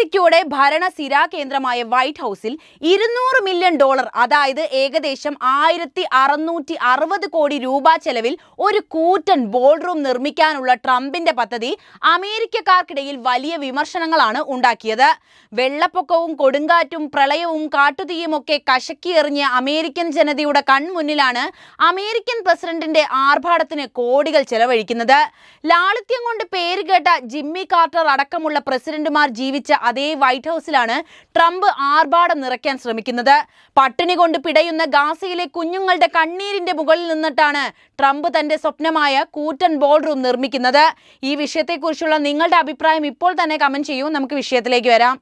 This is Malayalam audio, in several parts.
അമേരിക്കയുടെ ഭരണസിരാ കേന്ദ്രമായ വൈറ്റ് ഹൗസിൽ $200 മില്യൺ, അതായത് ഏകദേശം 1660 കോടി രൂപ ചെലവിൽ ഒരു കൂറ്റൻ ബോൾറൂം നിർമ്മിക്കാനുള്ള ട്രംപിന്റെ പദ്ധതി അമേരിക്കക്കാർക്കിടയിൽ വലിയ വിമർശനങ്ങളാണ് ഉണ്ടാക്കിയത്. വെള്ളപ്പൊക്കവും കൊടുങ്കാറ്റും പ്രളയവും കാട്ടുതീയും ഒക്കെ കശക്കിയെറിഞ്ഞ അമേരിക്കൻ ജനതയുടെ കൺമുന്നിലാണ് അമേരിക്കൻ പ്രസിഡന്റിന്റെ ആർഭാടത്തിന് കോടികൾ ചെലവഴിക്കുന്നത്. ലാളിത്യം കൊണ്ട് പേരുകേട്ട ജിമ്മി കാർട്ടർ അടക്കമുള്ള പ്രസിഡന്റുമാർ ജീവിച്ച അതേ വൈറ്റ് ഹൗസിലാണ് ട്രംപ് ആർഭാടം നിറയ്ക്കാൻ ശ്രമിക്കുന്നത്. പട്ടിണി കൊണ്ട് പിടയുന്ന ഗാസയിലെ കുഞ്ഞുങ്ങളുടെ കണ്ണീരിന്റെ മുകളിൽ നിന്നിട്ടാണ് ട്രംപ് തന്റെ സ്വപ്നമായ കൂറ്റൻ ബോൾറൂം നിർമ്മിക്കുന്നത്. ഈ വിഷയത്തെക്കുറിച്ചുള്ള നിങ്ങളുടെ അഭിപ്രായം ഇപ്പോൾ തന്നെ കമന്റ് ചെയ്യൂ. നമുക്ക് വിഷയത്തിലേക്ക് വരാം.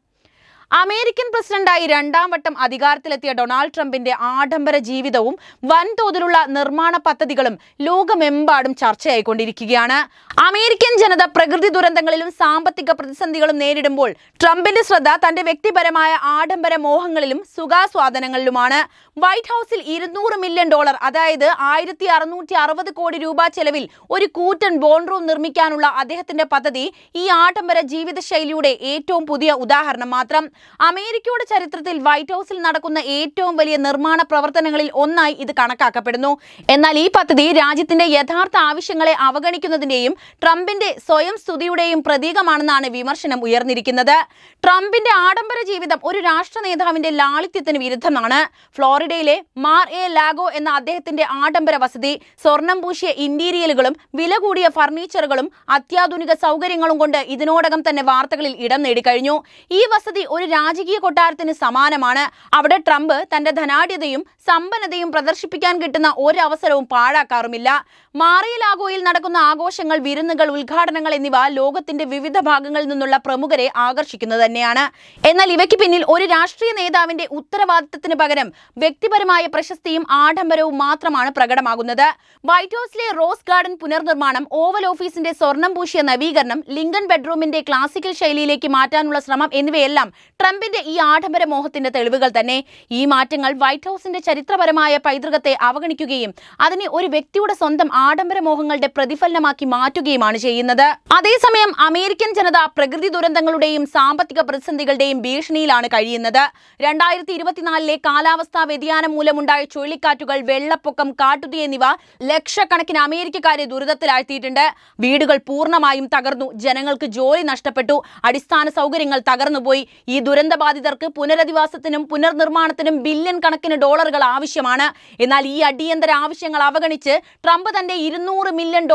അമേരിക്കൻ പ്രസിഡന്റായി 2ാം വട്ടം അധികാരത്തിലെത്തിയ ഡൊണാൾഡ് ട്രംപിന്റെ ആഡംബര ജീവിതവും വൻതോതിലുള്ള നിർമ്മാണ പദ്ധതികളും ലോകമെമ്പാടും ചർച്ചയായിക്കൊണ്ടിരിക്കുകയാണ്. അമേരിക്കൻ ജനത പ്രകൃതി ദുരന്തങ്ങളിലും സാമ്പത്തിക പ്രതിസന്ധികളും നേരിടുമ്പോൾ ട്രംപിന്റെ ശ്രദ്ധ തന്റെ വ്യക്തിപരമായ ആഡംബര മോഹങ്ങളിലും സുഖാസ്വാദനങ്ങളിലുമാണ്. വൈറ്റ് ഹൗസിൽ $200 മില്യൺ, അതായത് 1660 കോടി രൂപ ചെലവിൽ ഒരു കൂറ്റൻ ബോൾറൂം നിർമ്മിക്കാനുള്ള അദ്ദേഹത്തിന്റെ പദ്ധതി ഈ ആഡംബര ജീവിതശൈലിയുടെ ഏറ്റവും പുതിയ ഉദാഹരണം മാത്രം. അമേരിക്കയുടെ ചരിത്രത്തിൽ വൈറ്റ് ഹൗസിൽ നടക്കുന്ന ഏറ്റവും വലിയ നിർമ്മാണ പ്രവർത്തനങ്ങളിൽ ഒന്നായി ഇത് കണക്കാക്കപ്പെടുന്നു. എന്നാൽ ഈ പദ്ധതി രാജ്യത്തിന്റെ യഥാർത്ഥ ആവശ്യങ്ങളെ അവഗണിക്കുന്നതിന്റെയും ട്രംപിന്റെ സ്വയം സ്തുതിയുടെയും പ്രതീകമാണെന്നാണ് വിമർശനം ഉയർന്നിരിക്കുന്നത്. ട്രംപിന്റെ ആഡംബര ജീവിതം ഒരു രാഷ്ട്ര നേതാവിന്റെ ലാളിത്യത്തിന് വിരുദ്ധമാണ്. ഫ്ലോറിഡയിലെ മാർ-എ-ലാഗോ എന്ന അദ്ദേഹത്തിന്റെ ആഡംബര വസതി സ്വർണം പൂശിയ ഇന്റീരിയലുകളും വില കൂടിയ ഫർണിച്ചറുകളും അത്യാധുനിക സൗകര്യങ്ങളും കൊണ്ട് ഇതിനോടകം തന്നെ വാർത്തകളിൽ ഇടം നേടിക്കഴിഞ്ഞു. ഈ വസതി ഒരു രാജകീയ കൊട്ടാരത്തിന് സമാനമാണ്. അവിടെ ട്രംപ് തന്റെ ധനാഢ്യതയും സമ്പന്നതയും പ്രദർശിപ്പിക്കാൻ കിട്ടുന്ന ഒരു അവസരവും പാഴാക്കാറുമില്ല. മാർ-എ-ലാഗോയിൽ നടക്കുന്ന ആഘോഷങ്ങൾ, വിരുന്നുകൾ, ഉദ്ഘാടനങ്ങൾ എന്നിവ ലോകത്തിന്റെ വിവിധ ഭാഗങ്ങളിൽ നിന്നുള്ള പ്രമുഖരെ ആകർഷിക്കുന്നത് തന്നെയാണ്. എന്നാൽ ഇവയ്ക്ക് പിന്നിൽ ഒരു രാഷ്ട്രീയ നേതാവിന്റെ ഉത്തരവാദിത്തത്തിന് പകരം വ്യക്തിപരമായ പ്രശസ്തിയും ആഡംബരവും മാത്രമാണ് പ്രകടമാകുന്നത്. വൈറ്റ് ഹൗസിലെ റോസ് ഗാർഡൻ പുനർനിർമ്മാണം, ഓവൽ ഓഫീസിന്റെ സ്വർണം പൂശിയ നവീകരണം, ലിങ്കൺ ബെഡ്റൂമിന്റെ ക്ലാസിക്കൽ ശൈലിയിലേക്ക് മാറ്റാനുള്ള ശ്രമം എന്നിവയെല്ലാം ട്രംപിന്റെ ഈ ആഡംബര മോഹത്തിന്റെ തെളിവുകൾ തന്നെ. ഈ മാറ്റങ്ങൾ വൈറ്റ് ഹൗസിന്റെ ചരിത്രപരമായ പൈതൃകത്തെ അവഗണിക്കുകയും അതിനെ ഒരു വ്യക്തിയുടെ സ്വന്തം ആഡംബര മോഹങ്ങളുടെ പ്രതിഫലനമാക്കി മാറ്റുകയുമാണ് ചെയ്യുന്നത്. അതേസമയം അമേരിക്കൻ ജനത പ്രകൃതി ദുരന്തങ്ങളുടെയും സാമ്പത്തിക പ്രതിസന്ധികളുടെയും ഭീഷണിയിലാണ് കഴിയുന്നത്. 2024 കാലാവസ്ഥാ വ്യതിയാനം മൂലമുണ്ടായ ചുഴലിക്കാറ്റുകൾ, വെള്ളപ്പൊക്കം, കാട്ടുതീ എന്നിവ ലക്ഷക്കണക്കിന് അമേരിക്കക്കാരെ ദുരിതത്തിലാഴ്ത്തിയിട്ടുണ്ട്. വീടുകൾ പൂർണ്ണമായും തകർന്നു, ജനങ്ങൾക്ക് ജോലി നഷ്ടപ്പെട്ടു, അടിസ്ഥാന സൗകര്യങ്ങൾ തകർന്നുപോയി. ഈ ദുരന്തബാധിതർക്ക് പുനരധിവാസത്തിനും പുനർനിർമ്മാണത്തിനും ബില്യൺ കണക്കിന് ഡോളറുകൾ ആവശ്യമാണ്. എന്നാൽ ഈ അടിയന്തര ആവശ്യങ്ങൾ അവഗണിച്ച് ട്രംപ് തന്റെ $200 മില്യൺ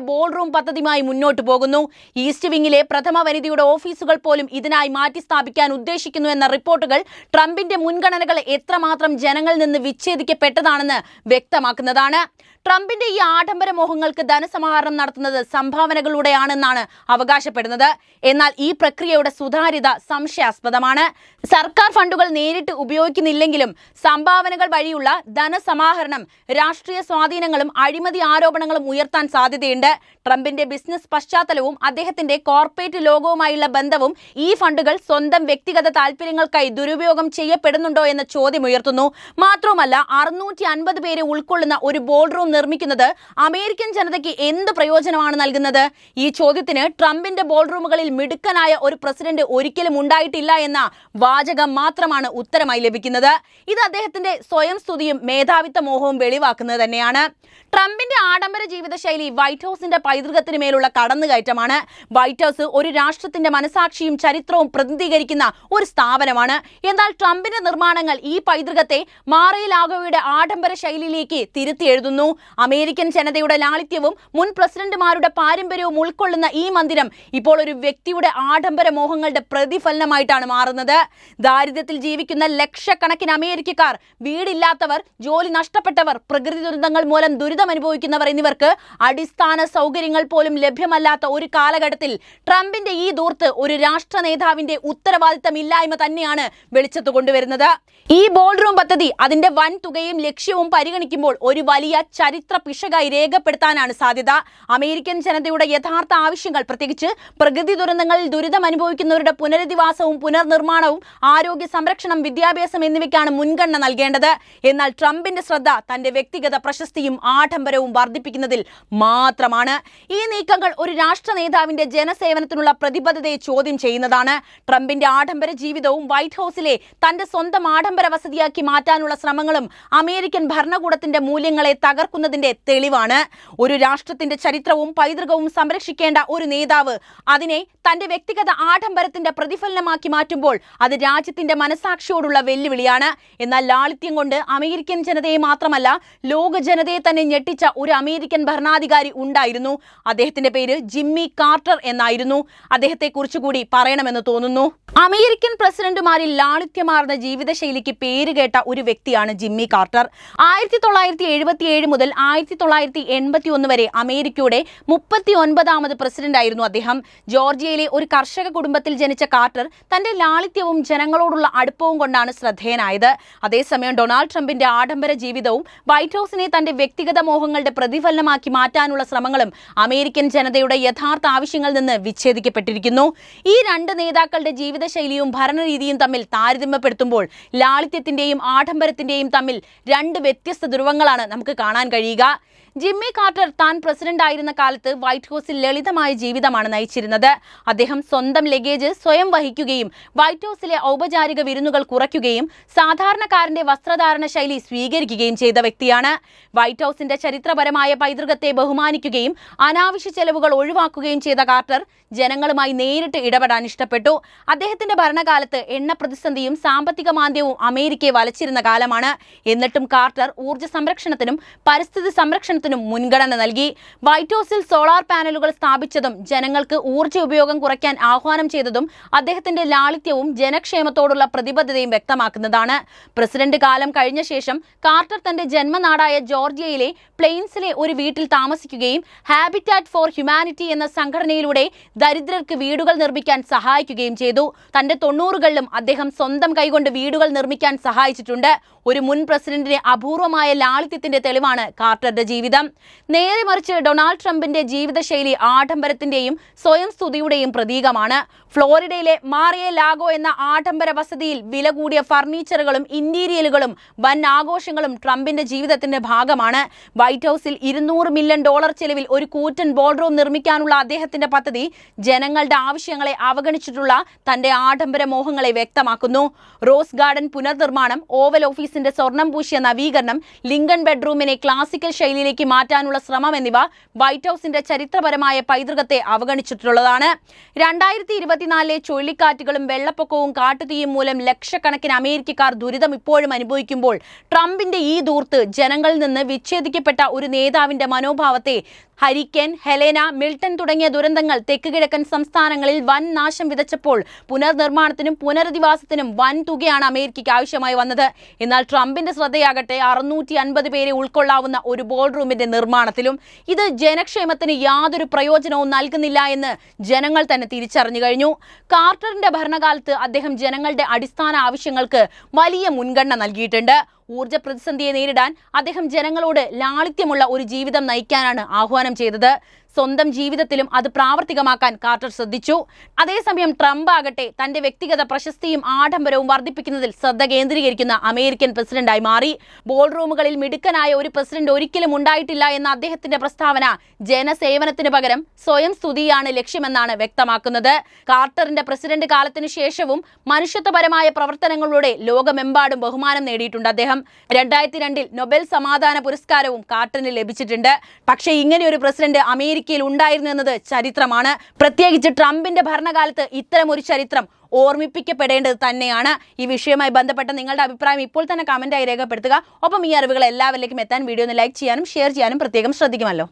ബോൾറൂം പദ്ധതിയുമായി മുന്നോട്ട് പോകുന്നു. ഈസ്റ്റ് വിങ്ങിലെ പ്രഥമ വനിതയുടെ ഓഫീസുകൾ പോലും ഇതിനായി മാറ്റി സ്ഥാപിക്കാൻ ഉദ്ദേശിക്കുന്നു എന്ന റിപ്പോർട്ടുകൾ ട്രംപിന്റെ മുൻഗണനകൾ എത്രമാത്രം ജനങ്ങളിൽ നിന്ന് വിച്ഛേദിക്കപ്പെട്ടതാണെന്ന് വ്യക്തമാക്കുന്നതാണ്. ട്രംപിന്റെ ഈ ആഡംബര മോഹങ്ങൾക്ക് ധനസമാഹരണം നടത്തുന്നത് സംഭാവനകളിലൂടെയാണെന്നാണ് അവകാശപ്പെടുന്നത്. എന്നാൽ ഈ പ്രക്രിയയുടെ സുതാര്യത സംശയാസ്പദമാണ്. സർക്കാർ ഫണ്ടുകൾ നേരിട്ട് ഉപയോഗിക്കുന്നില്ലെങ്കിലും സംഭാവനകൾ വഴിയുള്ള ധനസമാഹരണം രാഷ്ട്രീയ സ്വാധീനങ്ങളും അഴിമതി ആരോപണങ്ങളും ഉയർത്താൻ സാധ്യതയുണ്ട്. ട്രംപിന്റെ ബിസിനസ് പശ്ചാത്തലവും അദ്ദേഹത്തിന്റെ കോർപ്പറേറ്റ് ലോകവുമായുള്ള ബന്ധവും ഈ ഫണ്ടുകൾ സ്വന്തം വ്യക്തിഗത താല്പര്യങ്ങൾക്കായി ദുരുപയോഗം ചെയ്യപ്പെടുന്നുണ്ടോ എന്ന ചോദ്യം ഉയർത്തുന്നു. മാത്രവുമല്ല, 650 പേരെ ഉൾക്കൊള്ളുന്ന ഒരു ബോൾറൂം നിർമ്മിക്കുന്നത് അമേരിക്കൻ ജനതയ്ക്ക് എന്ത് പ്രയോജനമാണ് നൽകുന്നത്? ഈ ചോദ്യത്തിന് ട്രംപിന്റെ ബോൾറൂമുകളിൽ മിടുക്കനായ ഒരു പ്രസിഡന്റ് ഒരിക്കലും ഉണ്ടായിട്ടില്ല എന്ന വാചകം മാത്രമാണ് ഉത്തരമായി ലഭിക്കുന്നത്. ഇത് അദ്ദേഹത്തിന്റെ സ്വയം സ്തുതിയും മേധാവിത്വ മോഹവും വെളിവാക്കുന്നത് തന്നെയാണ്. ട്രംപിന്റെ ആഡംബര ജീവിതശൈലി വൈറ്റ് ഹൗസിന്റെ പൈതൃകത്തിന് മേലുള്ള കടന്നുകയറ്റമാണ്. വൈറ്റ് ഹൗസ് ഒരു രാഷ്ട്രത്തിന്റെ മനസാക്ഷിയും ചരിത്രവും പ്രതിനിധീകരിക്കുന്ന ഒരു സ്ഥാപനമാണ്. എന്നാൽ ട്രംപിന്റെ നിർമ്മാണങ്ങൾ ഈ പൈതൃകത്തെ മാർ-എ-ലാഗോയുടെ ആഡംബര ശൈലിയിലേക്ക് തിരുത്തി എഴുതുന്നു. അമേരിക്കൻ ജനതയുടെ ലാളിത്യവും മുൻ പ്രസിഡന്റുമാരുടെ പാരമ്പര്യവും ഉൾക്കൊള്ളുന്ന ഈ മന്ദിരം ഇപ്പോൾ ഒരു വ്യക്തിയുടെ ആഡംബര മോഹങ്ങളുടെ പ്രതിഫലനമായിട്ടാണ് മാറുന്നത്. ദാരിദ്ര്യത്തിൽ ജീവിക്കുന്ന ലക്ഷക്കണക്കിന് അമേരിക്കക്കാർ, വീടില്ലാത്തവർ, ജോലി നഷ്ടപ്പെട്ടവർ, പ്രകൃതി ദുരന്തങ്ങൾ മൂലം ദുരിതമനുഭവിക്കുന്നവർ എന്നിവർക്ക് അടിസ്ഥാന സൗകര്യങ്ങൾ പോലും ലഭ്യമല്ലാത്ത ഒരു കാലഘട്ടത്തിൽ ട്രംപിന്റെ ഈ ദൂർത്ത് ഒരു രാഷ്ട്ര നേതാവിന്റെ ഉത്തരവാദിത്തമില്ലായ്മ തന്നെയാണ് വെളിച്ചത്ത് കൊണ്ടുവരുന്നത്. ഈ ബോൾറൂം പദ്ധതി അതിന്റെ വൻ തുകയും ലക്ഷ്യവും പരിഗണിക്കുമ്പോൾ ഒരു വലിയ ചരിത്ര പിശകായി രേഖപ്പെടുത്താനാണ് സാധ്യത. അമേരിക്കൻ ജനതയുടെ യഥാർത്ഥ ആവശ്യങ്ങൾ, പ്രത്യേകിച്ച് പ്രകൃതി ദുരന്തങ്ങളിൽ ദുരിതം അനുഭവിക്കുന്നവരുടെ പുനരധിവാസവും പുനർനിർമ്മാണവും നിർമ്മാണവും ആരോഗ്യ സംരക്ഷണം, വിദ്യാഭ്യാസം എന്നിവയ്ക്കാണ് മുൻഗണന നൽകേണ്ടത്. എന്നാൽ ട്രംപിന്റെ ശ്രദ്ധ തന്റെ വ്യക്തിഗത പ്രശസ്തിയും ആഡംബരവും വർദ്ധിപ്പിക്കുന്നതിൽ മാത്രമാണ്. ഈ നീക്കങ്ങൾ ഒരു രാഷ്ട്ര നേതാവിന്റെ ജനസേവനത്തിനുള്ള പ്രതിബദ്ധതയെ ചോദ്യം ചെയ്യുന്നതാണ്. ട്രംപിന്റെ ആഡംബര ജീവിതവും വൈറ്റ് ഹൌസിലെ തന്റെ സ്വന്തം ആഡംബര വസതിയാക്കി മാറ്റാനുള്ള ശ്രമങ്ങളും അമേരിക്കൻ ഭരണകൂടത്തിന്റെ മൂല്യങ്ങളെ തകർക്കുന്നതിന്റെ തെളിവാണ്. ഒരു രാഷ്ട്രത്തിന്റെ ചരിത്രവും പൈതൃകവും സംരക്ഷിക്കേണ്ട ഒരു നേതാവ് അതിനെ തന്റെ വ്യക്തിഗത ആഡംബരത്തിന്റെ പ്രതിഫലനമാക്കി മാറ്റുമ്പോൾ അത് രാജ്യത്തിന്റെ മനസാക്ഷിയോടുള്ള വെല്ലുവിളിയാണ്. എന്നാൽ ലാളിത്യം കൊണ്ട് അമേരിക്കൻ ജനതയെ മാത്രമല്ല ലോക ജനതയെ തന്നെ ഞെട്ടിച്ച ഒരു അമേരിക്കൻ ഭരണാധികാരി ഉണ്ടായിരുന്നു. അദ്ദേഹത്തിന്റെ പേര് ജിമ്മി കാർട്ടർ എന്നായിരുന്നു. അദ്ദേഹത്തെ കുറിച്ചുകൂടി പറയണമെന്ന് തോന്നുന്നു. അമേരിക്കൻ പ്രസിഡന്റുമാരിൽ ലാളിത്യമാർന്ന ജീവിതശൈലിക്ക് പേരുകേട്ട ഒരു വ്യക്തിയാണ് ജിമ്മി കാർട്ടർ. 1977 മുതൽ 1981 വരെ അമേരിക്കയുടെ 39ാമത് പ്രസിഡന്റായിരുന്നു അദ്ദേഹം. ജോർജിയയിലെ ഒരു കർഷക കുടുംബത്തിൽ ജനിച്ച കാർട്ടർ തന്റെ ലാളിത്യവും ജനങ്ങളോടുള്ള അടുപ്പവും കൊണ്ടാണ് ശ്രദ്ധേയനായത്. അതേസമയം ഡൊണാൾഡ് ട്രംപിന്റെ ആഡംബര ജീവിതവും വൈറ്റ് ഹൌസിനെ തന്റെ വ്യക്തിഗത മോഹങ്ങളുടെ പ്രതിഫലനമാക്കി മാറ്റാനുള്ള ശ്രമങ്ങളും അമേരിക്കൻ ജനതയുടെ യഥാർത്ഥ ആവശ്യങ്ങളിൽ നിന്ന് വിച്ഛേദിക്കപ്പെട്ടിരിക്കുന്നു. ഈ രണ്ട് നേതാക്കളുടെ ജീവിതശൈലിയും ഭരണരീതിയും തമ്മിൽ താരതമ്യപ്പെടുത്തുമ്പോൾ ലാളിത്യത്തിന്റെയും ആഡംബരത്തിന്റെയും തമ്മിൽ രണ്ട് വ്യത്യസ്ത ധ്രുവങ്ങളാണ് നമുക്ക് കാണാൻ കഴിയുക. ജിമ്മി കാർട്ടർ താൻ പ്രസിഡന്റ് ആയിരുന്ന കാലത്ത് വൈറ്റ് ഹൌസിൽ ലളിതമായ ജീവിതമാണ് നയിച്ചിരുന്നത്. അദ്ദേഹം സ്വന്തം ലഗേജ് സ്വയം വഹിക്കുകയും വൈറ്റ് ഹൌസിലെ ഔപചാരിക വിരുന്നുകൾ കുറയ്ക്കുകയും സാധാരണക്കാരന്റെ വസ്ത്രധാരണ ശൈലി സ്വീകരിക്കുകയും ചെയ്ത വ്യക്തിയാണ്. വൈറ്റ് ഹൌസിന്റെ ചരിത്രപരമായ പൈതൃകത്തെ ബഹുമാനിക്കുകയും അനാവശ്യ ചെലവുകൾ ഒഴിവാക്കുകയും ചെയ്ത കാർട്ടർ ജനങ്ങളുമായി നേരിട്ട് ഇടപെടാൻ ഇഷ്ടപ്പെട്ടു. അദ്ദേഹത്തിന്റെ ഭരണകാലത്ത് എണ്ണ പ്രതിസന്ധിയും സാമ്പത്തിക മാന്ദ്യവും അമേരിക്കയെ വലച്ചിരുന്ന കാലമാണ്. എന്നിട്ടും കാർട്ടർ ഊർജ്ജ സംരക്ഷണത്തിനും പരിസ്ഥിതി സംരക്ഷണത്തിനും മുൻഗണന നൽകി. വൈറ്റ് ഹൌസിൽ സോളാർ പാനലുകൾ സ്ഥാപിച്ചതും ജനങ്ങൾക്ക് ഊർജ്ജ ഉപയോഗം കുറയ്ക്കാൻ ആഹ്വാനം ചെയ്തതും അദ്ദേഹത്തിന്റെ ലാളിത്യവും ജനക്ഷേമത്തോടുള്ള പ്രതിബദ്ധതയും വ്യക്തമാക്കുന്നതാണ്. പ്രസിഡന്റ് കാലം കഴിഞ്ഞ ശേഷം കാർട്ടർ തന്റെ ജന്മനാടായ ജോർജിയയിലെ പ്ലെയിൻസിലെ ഒരു വീട്ടിൽ താമസിക്കുകയും ഹാബിറ്റാറ്റ് ഫോർ ഹ്യൂമാനിറ്റി എന്ന സംഘടനയിലൂടെ ദരിദ്രർക്ക് വീടുകൾ നിർമ്മിക്കാൻ സഹായിക്കുകയും ചെയ്തു. തന്റെ 90കളിലും അദ്ദേഹം സ്വന്തം കൈകൊണ്ട് വീടുകൾ നിർമ്മിക്കാൻ സഹായിച്ചിട്ടുണ്ട്. ഒരു മുൻ പ്രസിഡന്റിന്റെ അപൂർവമായ ലാളിത്യത്തിന്റെ തെളിവാണ് കാർട്ടറുടെ ജീവിതം. നേരെ മറിച്ച് ഡൊണാൾഡ് ട്രംപിന്റെ ജീവിതശൈലി ആഡംബരത്തിന്റെയും സ്വയം സ്തുതിയുടെയും പ്രതീകമാണ്. ഫ്ലോറിഡയിലെ മാറിയ ലാഗോ എന്ന ആഡംബര വസതിയിൽ വില കൂടിയ ഫർണിച്ചറുകളും ഇന്റീരിയലുകളും വൻ ആഘോഷങ്ങളും ട്രംപിന്റെ ജീവിതത്തിന്റെ ഭാഗമാണ്. വൈറ്റ് ഹൌസിൽ $200 മില്യൺ ചെലവിൽ ഒരു കൂറ്റൻ ബോർഡ്റൂം നിർമ്മിക്കാനുള്ള അദ്ദേഹത്തിന്റെ പദ്ധതി ജനങ്ങളുടെ ആവശ്യങ്ങളെ അവഗണിച്ചിട്ടുള്ള തന്റെ ആഡംബര മോഹങ്ങളെ വ്യക്തമാക്കുന്നു. റോസ് ഗാർഡൻ പുനർനിർമ്മാണം, ഓവൽ ഓഫീസിന്റെ സ്വർണം പൂശിയ നവീകരണം, ലിങ്കൺ ബെഡ്റൂമിനെ ക്ലാസിക്കൽ ശൈലിയിലേക്ക് മാറ്റാനുള്ള ശ്രമം എന്നിവ വൈറ്റ് ഹൌസിന്റെ ചരിത്രപരമായ പൈതൃകത്തെ അവഗണിച്ചിട്ടുള്ളതാണ്. 2024 ചുഴലിക്കാറ്റുകളും വെള്ളപ്പൊക്കവും കാട്ടുതീയും മൂലം ലക്ഷക്കണക്കിന് അമേരിക്കക്കാർ ദുരിതം ഇപ്പോഴും അനുഭവിക്കുമ്പോൾ ട്രംപിന്റെ ഈ ദൂർത്ത് ജനങ്ങളിൽ നിന്ന് വിച്ഛേദിക്കപ്പെട്ട ഒരു നേതാവിന്റെ മനോഭാവത്തെ ഹരിക്കേൻ, ഹെലേന, മിൽട്ടൺ തുടങ്ങിയ ദുരന്തങ്ങൾ തെക്ക് കിഴക്കൻ സംസ്ഥാനങ്ങളിൽ വൻ നാശം വിതച്ചപ്പോൾ പുനർനിർമ്മാണത്തിനും പുനരധിവാസത്തിനും വൻ തുകയാണ് അമേരിക്കയ്ക്ക് ആവശ്യമായി വന്നത്. എന്നാൽ ട്രംപിന്റെ ശ്രദ്ധയാകട്ടെ 650 പേരെ ഉൾക്കൊള്ളാവുന്ന ഒരു ബോർഡ് റൂമിന്റെ നിർമ്മാണത്തിലും. ഇത് ജനക്ഷേമത്തിന് യാതൊരു പ്രയോജനവും നൽകുന്നില്ല എന്ന് ജനങ്ങൾ തന്നെ തിരിച്ചറിഞ്ഞു കഴിഞ്ഞു. കാർട്ടറിന്റെ ഭരണകാലത്ത് അദ്ദേഹം ജനങ്ങളുടെ അടിസ്ഥാന ആവശ്യങ്ങൾക്ക് വലിയ മുൻഗണന നൽകിയിട്ടുണ്ട്. ഊർജ്ജ പ്രതിസന്ധിയെ നേരിടാൻ അദ്ദേഹം ജനങ്ങളോട് ലാളിത്യമുള്ള ഒരു ജീവിതം നയിക്കാനാണ് ആഹ്വാനം ചെയ്തത്. സ്വന്തം ജീവിതത്തിലും അത് പ്രാവർത്തികമാക്കാൻ കാർട്ടർ ശ്രദ്ധിച്ചു. അതേസമയം ട്രംപ് ആകട്ടെ തന്റെ വ്യക്തിഗത പ്രശസ്തിയും ആഡംബരവും വർദ്ധിപ്പിക്കുന്നതിൽ ശ്രദ്ധ കേന്ദ്രീകരിക്കുന്ന അമേരിക്കൻ പ്രസിഡന്റായി മാറി. ബോർഡ് റൂമുകളിൽ മിടുക്കനായ ഒരു പ്രസിഡന്റ് ഒരിക്കലും ഉണ്ടായിട്ടില്ല എന്ന അദ്ദേഹത്തിന്റെ പ്രസ്താവന ജനസേവനത്തിന് പകരം സ്വയം സ്തുതിയാണ് ലക്ഷ്യമെന്നാണ് വ്യക്തമാക്കുന്നത്. കാർട്ടറിന്റെ പ്രസിഡന്റ് കാലത്തിനു ശേഷവും മനുഷ്യത്വപരമായ പ്രവർത്തനങ്ങളിലൂടെ ലോകമെമ്പാടും ബഹുമാനം നേടിയിട്ടുണ്ട് അദ്ദേഹം. 2002 നൊബേൽ സമാധാന പുരസ്കാരവും കാർട്ടറിന് ലഭിച്ചിട്ടുണ്ട്. പക്ഷേ ഇങ്ങനെയൊരു പ്രസിഡന്റ് അമേരിക്കയിൽ ഉണ്ടായിരുന്നു എന്നത് ചരിത്രമാണ്. പ്രത്യേകിച്ച് ട്രംപിന്റെ ഭരണകാലത്ത് ഇത്തരമൊരു ചരിത്രം ഓർമ്മിപ്പിക്കപ്പെടേണ്ടത് തന്നെയാണ്. ഈ വിഷയവുമായി ബന്ധപ്പെട്ട നിങ്ങളുടെ അഭിപ്രായം ഇപ്പോൾ തന്നെ കമന്റായി രേഖപ്പെടുത്തുക. ഒപ്പം ഈ അറിവുകൾ എല്ലാവരിലേക്കും എത്താൻ വീഡിയോ ഒന്ന് ലൈക്ക് ചെയ്യാനും ഷെയർ ചെയ്യാനും പ്രത്യേകം ശ്രദ്ധിക്കുമല്ലോ.